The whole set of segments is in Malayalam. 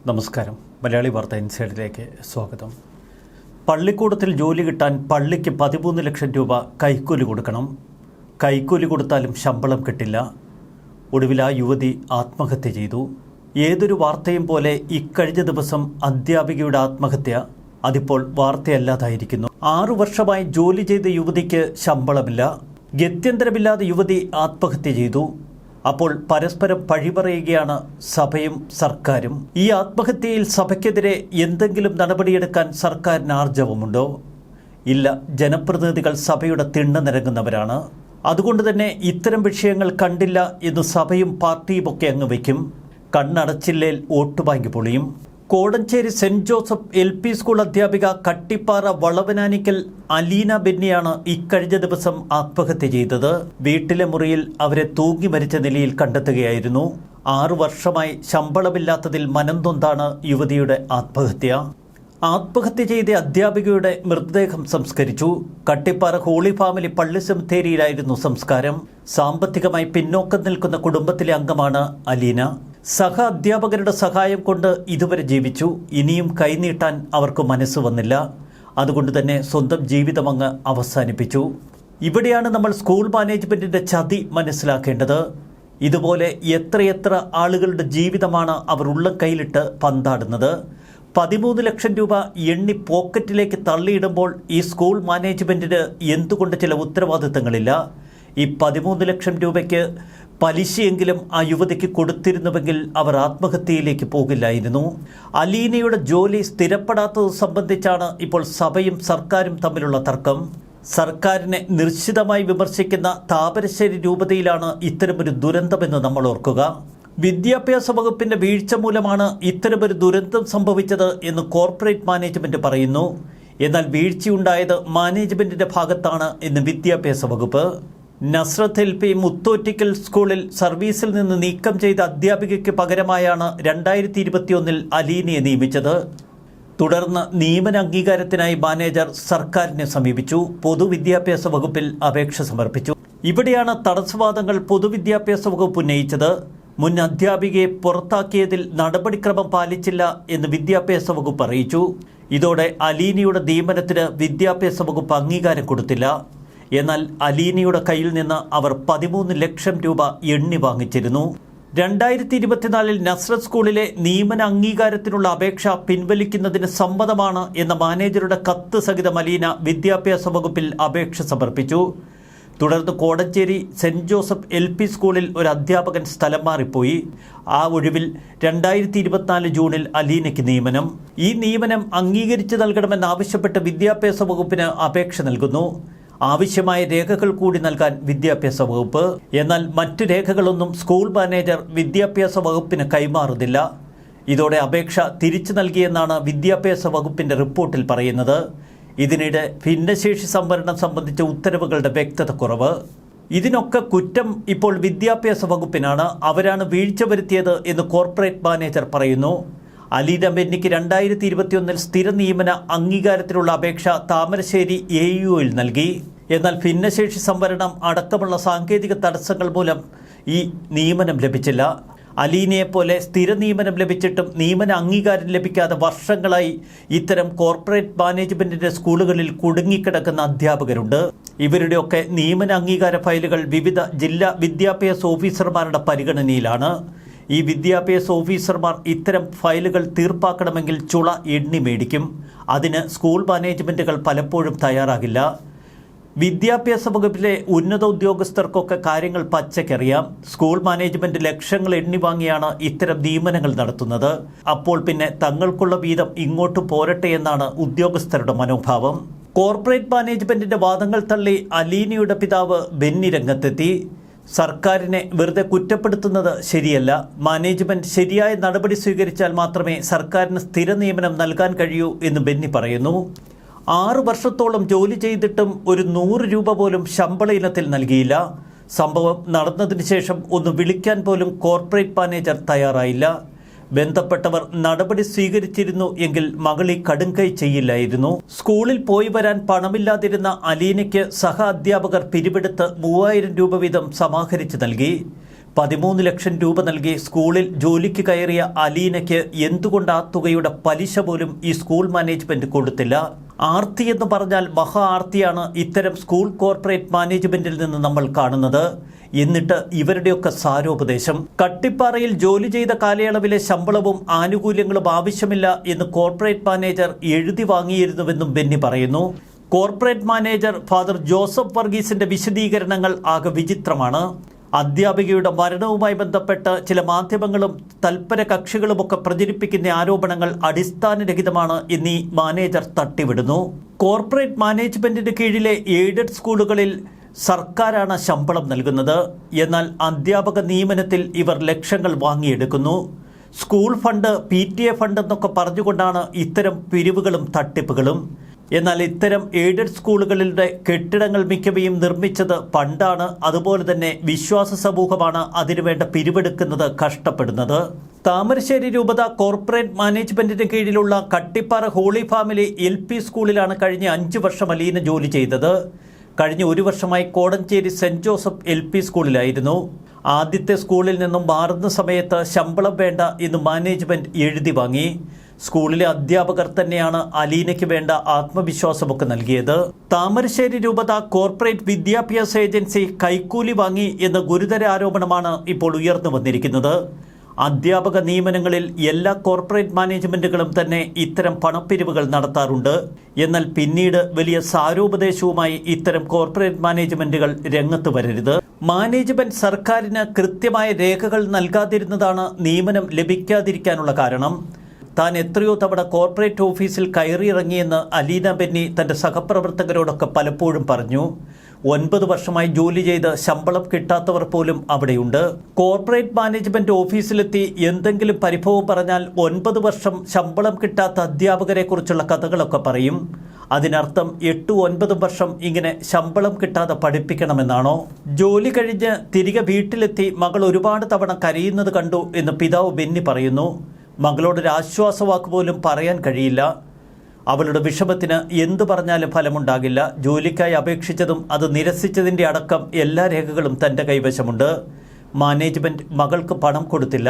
നമസ്കാരം. മലയാളി വാർത്ത ഇൻസൈഡിലേക്ക് സ്വാഗതം. പള്ളിക്കൂടത്തിൽ ജോലി കിട്ടാൻ പള്ളിക്ക് 13 ലക്ഷം രൂപ കൈക്കൂലി കൊടുക്കണം. കൈക്കൂലി കൊടുത്താലും ശമ്പളം കിട്ടില്ല. ഒടുവിൽ ആ യുവതി ആത്മഹത്യ ചെയ്തു. ഏതൊരു വാർത്തയും പോലെ ഇക്കഴിഞ്ഞ ദിവസം അധ്യാപികയുടെ ആത്മഹത്യ അതിപ്പോൾ വാർത്തയല്ലാതായിരിക്കുന്നു. 6 വർഷമായി ജോലി ചെയ്ത യുവതിക്ക് ശമ്പളമില്ല. ഗത്യന്തരമില്ലാതെ യുവതി ആത്മഹത്യ ചെയ്തു. അപ്പോൾ പരസ്പരം പഴിപറയുകയാണ് സഭയും സർക്കാരും. ഈ ആത്മഹത്യയിൽ സഭയ്ക്കെതിരെ എന്തെങ്കിലും നടപടിയെടുക്കാൻ സർക്കാരിന് ആർജവമുണ്ടോ? ഇല്ല. ജനപ്രതിനിധികൾ സഭയുടെ തിണ്ണ നിരങ്ങുന്നവരാണ്. അതുകൊണ്ട് തന്നെ ഇത്തരം വിഷയങ്ങൾ കണ്ടില്ല എന്ന് സഭയും പാർട്ടിയുമൊക്കെ അങ്ങ് വയ്ക്കും. കണ്ണടച്ചില്ലേൽ വോട്ട് ബാങ്ക് പൊളിയും. Kodanchery saint Joseph LP school അധ്യാപിക കട്ടിപ്പാറ വളവനാനിക്കൽ അലീന ബെന്നിയാണ് ഇക്കഴിഞ്ഞ ദിവസം ആത്മഹത്യ ചെയ്തത്. വീട്ടിലെ മുറിയിൽ അവരെ തൂങ്ങി മരിച്ച നിലയിൽ കണ്ടെത്തുകയായിരുന്നു. 6 വർഷമായി ശമ്പളമില്ലാത്തതിൽ മനംനൊന്താണ് യുവതിയുടെ ആത്മഹത്യ. ആത്മഹത്യ ചെയ്ത അധ്യാപികയുടെ മൃതദേഹം സംസ്കരിച്ചു. കട്ടിപ്പാറ ഹോളി ഫാമിലി പള്ളി സെമിത്തേരിയിലായിരുന്നു സംസ്കാരം. സാമ്പത്തികമായി പിന്നോക്കം നിൽക്കുന്ന കുടുംബത്തിലെ അംഗമാണ് അലീന. സഹ അധ്യാപകരുടെ സഹായം കൊണ്ട് ഇതുവരെ ജീവിച്ചു. ഇനിയും കൈനീട്ടാൻ അവർക്ക് മനസ്സ് വന്നില്ല. അതുകൊണ്ട് തന്നെ സ്വന്തം ജീവിതമങ്ങ് അവസാനിപ്പിച്ചു. ഇവിടെയാണ് നമ്മൾ സ്കൂൾ മാനേജ്മെൻറ്റിൻ്റെ ചതി മനസ്സിലാക്കേണ്ടത്. ഇതുപോലെ എത്രയെത്ര ആളുകളുടെ ജീവിതമാണ് അവർ ഉള്ളം കയ്യിലിട്ട് പന്താടുന്നത്. 13 ലക്ഷം രൂപ എണ്ണി പോക്കറ്റിലേക്ക് തള്ളിയിടുമ്പോൾ ഈ സ്കൂൾ മാനേജ്മെൻറ്റിന് എന്തുകൊണ്ട് ചില ഉത്തരവാദിത്തങ്ങളില്ല? ഈ 13 ലക്ഷം രൂപയ്ക്ക് പലിശയെങ്കിലും ആ യുവതിക്ക് കൊടുത്തിരുന്നുവെങ്കിൽ അവർ ആത്മഹത്യയിലേക്ക് പോകില്ലായിരുന്നു. അലീനയുടെ ജോലി സ്ഥിരപ്പെടാത്തത് സംബന്ധിച്ചാണ് ഇപ്പോൾ സഭയും സർക്കാരും തമ്മിലുള്ള തർക്കം. സർക്കാരിനെ നിശ്ചിതമായി വിമർശിക്കുന്ന താമരശ്ശേരി രൂപതയിലാണ് ഇത്തരമൊരു ദുരന്തമെന്ന് നമ്മൾ ഓർക്കുക. വിദ്യാഭ്യാസ വകുപ്പിന്റെ വീഴ്ച മൂലമാണ് ഇത്തരമൊരു ദുരന്തം സംഭവിച്ചത് എന്ന് കോർപ്പറേറ്റ് മാനേജ്മെന്റ് പറയുന്നു. എന്നാൽ വീഴ്ചയുണ്ടായത് മാനേജ്മെന്റിന്റെ ഭാഗത്താണ് എന്ന് വിദ്യാഭ്യാസ വകുപ്പ്. നസ്രത്ത് LP മുത്തോറ്റിക്കൽ സ്കൂളിൽ സർവീസിൽ നിന്ന് നീക്കം ചെയ്ത അധ്യാപികയ്ക്ക് പകരമായാണ് 2021 അലീനയെ നിയമിച്ചത്. തുടർന്ന് നിയമന അംഗീകാരത്തിനായി മാനേജർ സർക്കാരിനെ സമീപിച്ചു. പൊതുവിദ്യാഭ്യാസ വകുപ്പിൽ അപേക്ഷ സമർപ്പിച്ചു. ഇവിടെയാണ് തടസ്സവാദങ്ങൾ പൊതുവിദ്യാഭ്യാസ വകുപ്പ് ഉന്നയിച്ചത്. മുൻ അധ്യാപികയെ പുറത്താക്കിയതിൽ നടപടിക്രമം പാലിച്ചില്ല എന്ന് വിദ്യാഭ്യാസ വകുപ്പ് അറിയിച്ചു. ഇതോടെ അലീനയുടെ നിയമനത്തിന് വിദ്യാഭ്യാസ വകുപ്പ് അംഗീകാരം കൊടുത്തില്ല. എന്നാൽ അലീനയുടെ കയ്യിൽ നിന്ന് അവർ 13 ലക്ഷം രൂപ എണ്ണി വാങ്ങിച്ചിരുന്നു. 2024 നസ്രത്ത് സ്കൂളിലെ നിയമന അംഗീകാരത്തിനുള്ള അപേക്ഷ പിൻവലിക്കുന്നതിന് സമ്മതമാണ് എന്ന മാനേജറുടെ കത്ത് സഹിതം അലീന വിദ്യാഭ്യാസ വകുപ്പിൽ അപേക്ഷ സമർപ്പിച്ചു. തുടർന്ന് കോടഞ്ചേരി സെന്റ് ജോസഫ് LP സ്കൂളിൽ ഒരു അധ്യാപകൻ സ്ഥലം മാറിപ്പോയി. ആ ഒഴിവിൽ 2024 ജൂണിൽ അലീനയ്ക്ക് നിയമനം. ഈ നിയമനം അംഗീകരിച്ചു നൽകണമെന്നാവശ്യപ്പെട്ട് വിദ്യാഭ്യാസ വകുപ്പിന് അപേക്ഷ നൽകുന്നു. ആവശ്യമായ രേഖകൾ കൂടി നൽകാൻ വിദ്യാഭ്യാസ വകുപ്പ്. എന്നാൽ മറ്റു രേഖകളൊന്നും സ്കൂൾ മാനേജർ വിദ്യാഭ്യാസ വകുപ്പിന് കൈമാറുന്നില്ല. ഇതോടെ അപേക്ഷ തിരിച്ചു നൽകിയെന്നാണ് വിദ്യാഭ്യാസ വകുപ്പിന്റെ റിപ്പോർട്ടിൽ പറയുന്നത്. ഇതിനിടെ ഭിന്നശേഷി സംവരണം സംബന്ധിച്ച ഉത്തരവുകളുടെ വ്യക്തത കുറവ്. ഇതിനൊക്കെ കുറ്റം ഇപ്പോൾ വിദ്യാഭ്യാസ വകുപ്പിനാണ്. അവരാണ് വീഴ്ച വരുത്തിയത് എന്ന് കോർപ്പറേറ്റ് മാനേജർ പറയുന്നു. അലീന ബെന്നിക്ക് 2021 സ്ഥിര നിയമന അംഗീകാരത്തിനുള്ള അപേക്ഷ താമരശ്ശേരി AUയിൽ നൽകി. എന്നാൽ ഭിന്നശേഷി സംവരണം അടക്കമുള്ള സാങ്കേതിക തടസ്സങ്ങൾ മൂലം ഈ നിയമനം ലഭിച്ചില്ല. അലീനയെപ്പോലെ സ്ഥിര നിയമനം ലഭിച്ചിട്ടും നിയമന അംഗീകാരം ലഭിക്കാതെ വർഷങ്ങളായി ഇത്തരം കോർപ്പറേറ്റ് മാനേജ്മെന്റിന്റെ സ്കൂളുകളിൽ കുടുങ്ങിക്കിടക്കുന്ന അധ്യാപകരുണ്ട്. ഇവരുടെയൊക്കെ നിയമന അംഗീകാര ഫയലുകൾ വിവിധ ജില്ലാ വിദ്യാഭ്യാസ ഓഫീസർമാരുടെ പരിഗണനയിലാണ്. ഈ വിദ്യാഭ്യാസ ഓഫീസർമാർ ഇത്തരം ഫയലുകൾ തീർപ്പാക്കണമെങ്കിൽ ചുള എണ്ണി മേടിക്കും. അതിന് സ്കൂൾ മാനേജ്മെൻറ്റുകൾ പലപ്പോഴും തയ്യാറാകില്ല. വിദ്യാഭ്യാസ വകുപ്പിലെ ഉന്നത ഉദ്യോഗസ്ഥർക്കൊക്കെ കാര്യങ്ങൾ പച്ചക്കറിയാം. സ്കൂൾ മാനേജ്മെൻറ്റ് ലക്ഷങ്ങൾ എണ്ണി വാങ്ങിയാണ് ഇത്തരം നിയമനങ്ങൾ നടത്തുന്നത്. അപ്പോൾ പിന്നെ തങ്ങൾക്കുള്ള വീതം ഇങ്ങോട്ട് പോരട്ടെ എന്നാണ് ഉദ്യോഗസ്ഥരുടെ മനോഭാവം. കോർപ്പറേറ്റ് മാനേജ്മെൻറ്റിൻ്റെ വാദങ്ങൾ തള്ളി അലീനയുടെ പിതാവ് ബെന്നി രംഗത്തെത്തി. സർക്കാരിനെ വെറുതെ കുറ്റപ്പെടുത്തുന്നത് ശരിയല്ല. മാനേജ്മെന്റ് ശരിയായ നടപടി സ്വീകരിച്ചാൽ മാത്രമേ സർക്കാരിന് സ്ഥിര നിയമനം നൽകാൻ കഴിയൂ എന്ന് ബെന്നി പറയുന്നു. 6 വർഷത്തോളം ജോലി ചെയ്തിട്ടും ഒരു 100 രൂപ പോലും ശമ്പള ഇനത്തിൽ നൽകിയില്ല. സംഭവം നടന്നതിന് ശേഷം ഒന്ന് വിളിക്കാൻ പോലും കോർപ്പറേറ്റ് മാനേജർ തയ്യാറായില്ല. ബന്ധപ്പെട്ടവർ നടപടി സ്വീകരിച്ചിരുന്നു എങ്കിൽ മകളി കടുംകൈ ചെയ്യില്ലായിരുന്നു. സ്കൂളിൽ പോയി വരാൻ പണമില്ലാതിരുന്ന അലീനയ്ക്ക് സഹ അധ്യാപകർ പിരിവെടുത്ത് 3000 രൂപ വീതം സമാഹരിച്ച് നൽകി. 13 ലക്ഷം രൂപ നൽകി സ്കൂളിൽ ജോലിക്ക് കയറിയ അലീനയ്ക്ക് എന്തുകൊണ്ട് ആ തുകയുടെ പലിശ പോലും ഈ സ്കൂൾ മാനേജ്മെന്റ് കൊടുത്തില്ല? ആർത്തി എന്ന് പറഞ്ഞാൽ മഹാ ആർത്തിയാണ് ഇത്തരം സ്കൂൾ കോർപ്പറേറ്റ് മാനേജ്മെന്റിൽ നിന്ന് നമ്മൾ കാണുന്നത്. എന്നിട്ട് ഇവരുടെയൊക്കെ സാരോപദേശം, കട്ടിപ്പാറയിൽ ജോലി ചെയ്ത കാലയളവിലെ ശമ്പളവും ആനുകൂല്യങ്ങളും ആവശ്യമില്ല എന്ന് കോർപ്പറേറ്റ് മാനേജർ എഴുതി വാങ്ങിയിരുന്നുവെന്നും ബെന്നി പറയുന്നു. കോർപ്പറേറ്റ് മാനേജർ ഫാദർ ജോസഫ് വർഗീസിന്റെ വിശദീകരണങ്ങൾ ആകെ വിചിത്രമാണ്. അധ്യാപികയുടെ മരണവുമായി ബന്ധപ്പെട്ട് ചില മാധ്യമങ്ങളും തൽപര കക്ഷികളുമൊക്കെ പ്രചരിപ്പിക്കുന്ന ആരോപണങ്ങൾ അടിസ്ഥാനരഹിതമാണ് എന്നീ മാനേജർ തട്ടിവിടുന്നു. കോർപ്പറേറ്റ് മാനേജ്മെന്റിന് കീഴിലെ എയ്ഡഡ് സ്കൂളുകളിൽ സർക്കാരാണ് ശമ്പളം നൽകുന്നത്. എന്നാൽ അധ്യാപക നിയമനത്തിൽ ഇവർ ലക്ഷങ്ങൾ വാങ്ങിയെടുക്കുന്നു. സ്കൂൾ ഫണ്ട്, PTA ഫണ്ട് എന്നൊക്കെ പറഞ്ഞുകൊണ്ടാണ് ഇത്തരം പിരിവുകളും തട്ടിപ്പുകളും. എന്നാൽ ഇത്തരം എയ്ഡഡ് സ്കൂളുകളുടെ കെട്ടിടങ്ങൾ മിക്കവയും നിർമ്മിച്ചത് പണ്ടാണ്. അതുപോലെ തന്നെ വിശ്വാസ സമൂഹമാണ് അതിനുവേണ്ട പിരിവെടുക്കുന്നത്, കഷ്ടപ്പെടുന്നത്. താമരശ്ശേരി രൂപത കോർപ്പറേറ്റ് മാനേജ്മെന്റിന് കീഴിലുള്ള കട്ടിപ്പാറ ഹോളി ഫാമിലി LP സ്കൂളിലാണ് കഴിഞ്ഞ 5 വർഷം അലീന ജോലി ചെയ്തത്. കഴിഞ്ഞ 1 വർഷമായി കോടഞ്ചേരി സെന്റ് ജോസഫ് LP സ്കൂളിലായിരുന്നു. ആദ്യത്തെ സ്കൂളിൽ നിന്നും മാറുന്ന സമയത്ത് ശമ്പളം വേണ്ട എന്ന് മാനേജ്മെന്റ് എഴുതി വാങ്ങി. സ്കൂളിലെ അധ്യാപകർ തന്നെയാണ് അലീനയ്ക്ക് വേണ്ട ആത്മവിശ്വാസമൊക്കെ നൽകിയത്. താമരശ്ശേരി രൂപത കോർപ്പറേറ്റ് വിദ്യാഭ്യാസ ഏജൻസി കൈക്കൂലി വാങ്ങി എന്ന ഗുരുതര ആരോപണമാണ് ഇപ്പോൾ ഉയർന്നു വന്നിരിക്കുന്നത്. അധ്യാപക നിയമനങ്ങളിൽ എല്ലാ കോർപ്പറേറ്റ് മാനേജ്മെന്റുകളും തന്നെ ഇത്തരം പണപ്പിരിവുകൾ നടത്താറുണ്ട്. എന്നാൽ പിന്നീട് വലിയ സാരോപദേശവുമായി ഇത്തരം കോർപ്പറേറ്റ് മാനേജ്മെന്റുകൾ രംഗത്ത് വരരുത്. മാനേജ്മെന്റ് സർക്കാരിന് കൃത്യമായ രേഖകൾ നൽകാതിരുന്നതാണ് നിയമനം ലഭിക്കാതിരിക്കാനുള്ള കാരണം. താൻ എത്രയോ തവണ കോർപ്പറേറ്റ് ഓഫീസിൽ കയറിയിറങ്ങിയെന്ന് അലീന ബെന്നി തൻ്റെ സഹപ്രവർത്തകരോടൊക്കെ പലപ്പോഴും പറഞ്ഞു. 9 വർഷമായി ജോലി ചെയ്ത് ശമ്പളം കിട്ടാത്തവർ പോലും അവിടെയുണ്ട്. കോർപ്പറേറ്റ് മാനേജ്മെന്റ് ഓഫീസിലെത്തി എന്തെങ്കിലും പരിഭവം പറഞ്ഞാൽ 9 വർഷം ശമ്പളം കിട്ടാത്ത അധ്യാപകരെ കുറിച്ചുള്ള കഥകളൊക്കെ പറയും. അതിനർത്ഥം 8-9 വർഷം ഇങ്ങനെ ശമ്പളം കിട്ടാതെ പഠിപ്പിക്കണമെന്നാണോ? ജോലി കഴിഞ്ഞ് തിരികെ വീട്ടിലെത്തി മകൾ ഒരുപാട് തവണ കരയുന്നത് കണ്ടു എന്ന് പിതാവ് ബെന്നി പറയുന്നു. മകളോടൊരു ആശ്വാസവാക്ക് പോലും പറയാൻ കഴിയില്ല. അവളുടെ വിഷമത്തിന് എന്തു പറഞ്ഞാലും ഫലമുണ്ടാകില്ല. ജോലിക്കായി അപേക്ഷിച്ചതും അത് നിരസിച്ചതിൻ്റെ അടക്കം എല്ലാ രേഖകളും തൻ്റെ കൈവശമുണ്ട്. മാനേജ്മെന്റ് മകൾക്ക് പണം കൊടുത്തില്ല.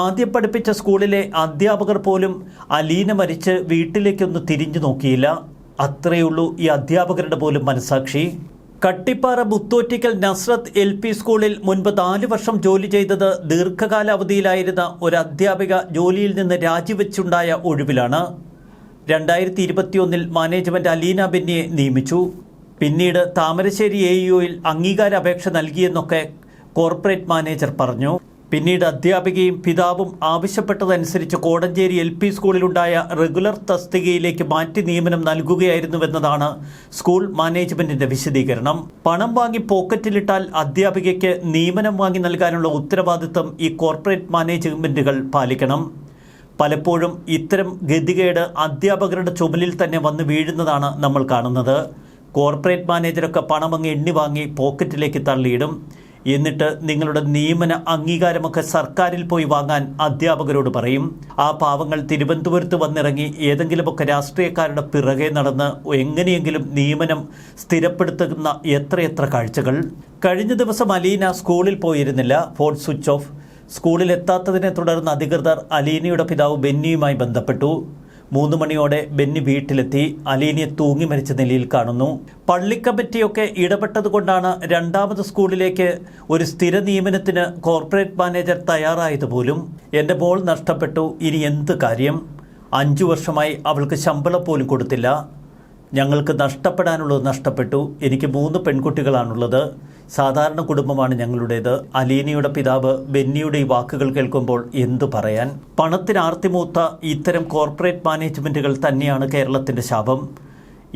ആദ്യം പഠിപ്പിച്ച സ്കൂളിലെ അധ്യാപകർ പോലും അലീന മരിച്ച് വീട്ടിലേക്കൊന്ന് തിരിഞ്ഞു നോക്കിയില്ല. അത്രയുള്ളൂ ഈ അധ്യാപകരുടെ പോലും മനസാക്ഷി. കട്ടിപ്പാറ മുത്തോറ്റിക്കൽ നസ്രത്ത് LP സ്കൂളിൽ മുൻപ് 4 വർഷം ജോലി ചെയ്തത് ദീർഘകാല അവധിയിലായിരുന്ന ഒരു അധ്യാപിക ജോലിയിൽ നിന്ന് രാജിവെച്ചുണ്ടായ ഒഴിവിലാണ്. 2021 മാനേജ്മെന്റ് അലീന ബെന്നിയെ നിയമിച്ചു. പിന്നീട് താമരശ്ശേരി AEOയിൽ അംഗീകാരാപേക്ഷ നൽകിയെന്നൊക്കെ കോർപ്പറേറ്റ് മാനേജർ പറഞ്ഞു. പിന്നീട് അധ്യാപികയും പിതാവും ആവശ്യപ്പെട്ടതനുസരിച്ച് കോടഞ്ചേരി LP സ്കൂളിലുണ്ടായ റെഗുലർ തസ്തികയിലേക്ക് മാറ്റി നിയമനം നൽകുകയായിരുന്നുവെന്നതാണ് സ്കൂൾ മാനേജ്മെന്റിന്റെ വിശദീകരണം. പണം വാങ്ങി പോക്കറ്റിലിട്ടാൽ അധ്യാപികയ്ക്ക് നിയമനം വാങ്ങി നൽകാനുള്ള ഉത്തരവാദിത്തം ഈ കോർപ്പറേറ്റ് മാനേജ്മെന്റുകൾ പാലിക്കണം. പലപ്പോഴും ഇത്തരം ഗതികേട് അധ്യാപകരുടെ ചുമലിൽ തന്നെ വന്ന് വീഴുന്നതാണ് നമ്മൾ കാണുന്നത്. കോർപ്പറേറ്റ് മാനേജരൊക്കെ പണമങ്ങ് എണ്ണി വാങ്ങി പോക്കറ്റിലേക്ക് തള്ളിയിടും. എന്നിട്ട് നിങ്ങളുടെ നിയമന അംഗീകാരമൊക്കെ സർക്കാരിൽ പോയി വാങ്ങാൻ അധ്യാപകരോട് പറയും. ആ പാവങ്ങൾ തിരുവനന്തപുരത്ത് വന്നിറങ്ങി ഏതെങ്കിലുമൊക്കെ രാഷ്ട്രീയക്കാരുടെ പിറകെ നടന്ന് എങ്ങനെയെങ്കിലും നിയമനം സ്ഥിരപ്പെടുത്തുന്ന എത്രയെത്ര കാഴ്ചകൾ. കഴിഞ്ഞ ദിവസം അലീന സ്കൂളിൽ പോയിരുന്നില്ല. Phone switch off. സ്കൂളിൽ എത്താത്തതിനെ തുടർന്ന് അധികൃതർ അലീനയുടെ പിതാവ് ബെന്നിയുമായി ബന്ധപ്പെട്ടു. 3 മണിയോടെ ബെന്നി വീട്ടിലെത്തി. അലീനയെ തൂങ്ങി മരിച്ച നിലയിൽ കാണുന്നു. പള്ളിക്കമ്മിറ്റിയൊക്കെ ഇടപെട്ടതുകൊണ്ടാണ് 2ാമത് സ്കൂളിലേക്ക് ഒരു സ്ഥിര നിയമനത്തിന് കോർപ്പറേറ്റ് മാനേജർ തയ്യാറായതുപോലും. എൻ്റെ മോൾ നഷ്ടപ്പെട്ടു, ഇനി എന്ത് കാര്യം? 5 വർഷമായി അവൾക്ക് ശമ്പളം പോലും കൊടുത്തില്ല. ഞങ്ങൾക്ക് നഷ്ടപ്പെടാനുള്ളത് നഷ്ടപ്പെട്ടു. എനിക്ക് 3 പെൺകുട്ടികളാണുള്ളത്. സാധാരണ കുടുംബമാണ് ഞങ്ങളുടേത്. അലീനയുടെ പിതാവ് ബെന്നിയുടെ ഈ വാക്കുകൾ കേൾക്കുമ്പോൾ എന്തു പറയാൻ? പണത്തിന് ആർത്തിമൂത്ത ഇത്തരം കോർപ്പറേറ്റ് മാനേജ്മെന്റുകൾ തന്നെയാണ് കേരളത്തിൻ്റെ ശാപം.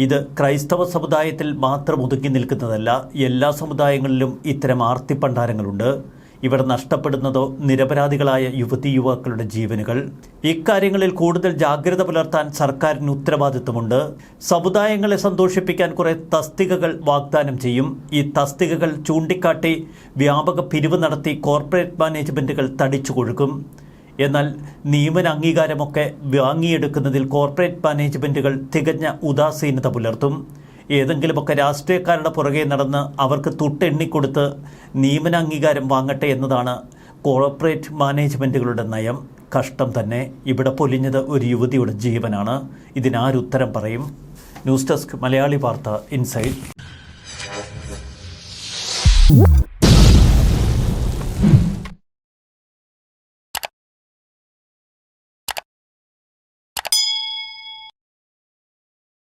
ഇത് ക്രൈസ്തവ സമുദായത്തിൽ മാത്രം ഒതുങ്ങി നിൽക്കുന്നതല്ല. എല്ലാ സമുദായങ്ങളിലും ഇത്തരം ആർത്തിപ്പണ്ടാരങ്ങളുണ്ട്. ഇവർ നഷ്ടപ്പെടുന്നതോ നിരപരാധികളായ യുവതീ യുവാക്കളുടെ ജീവനുകൾ. ഇക്കാര്യങ്ങളിൽ കൂടുതൽ ജാഗ്രത പുലർത്താൻ സർക്കാരിന് ഉത്തരവാദിത്വമുണ്ട്. സമുദായങ്ങളെ സന്തോഷിപ്പിക്കാൻ കുറെ തസ്തികകൾ വാഗ്ദാനം ചെയ്യും. ഈ തസ്തികകൾ ചൂണ്ടിക്കാട്ടി വ്യാപക പിരിവ് നടത്തി കോർപ്പറേറ്റ് മാനേജ്മെന്റുകൾ തടിച്ചു കൊഴുക്കും. എന്നാൽ നിയമന അംഗീകാരമൊക്കെ വാങ്ങിയെടുക്കുന്നതിൽ കോർപ്പറേറ്റ് മാനേജ്മെന്റുകൾ തികഞ്ഞ ഉദാസീനത പുലർത്തും. ഏതെങ്കിലുമൊക്കെ രാഷ്ട്രീയക്കാരുടെ പുറകെ നടന്ന് അവർക്ക് തുട്ടെണ്ണിക്കൊടുത്ത് നിയമനാംഗീകാരം വാങ്ങട്ടെ എന്നതാണ് കോർപ്പറേറ്റ് മാനേജ്മെൻറ്റുകളുടെ നയം. കഷ്ടം തന്നെ. ഇവിടെ പൊലിഞ്ഞത് ഒരു യുവതിയുടെ ജീവനാണ്. ഇതിനാരുത്തരം പറയും? ന്യൂസ് ഡെസ്ക് മലയാളി വാർത്ത ഇൻസൈഡ്.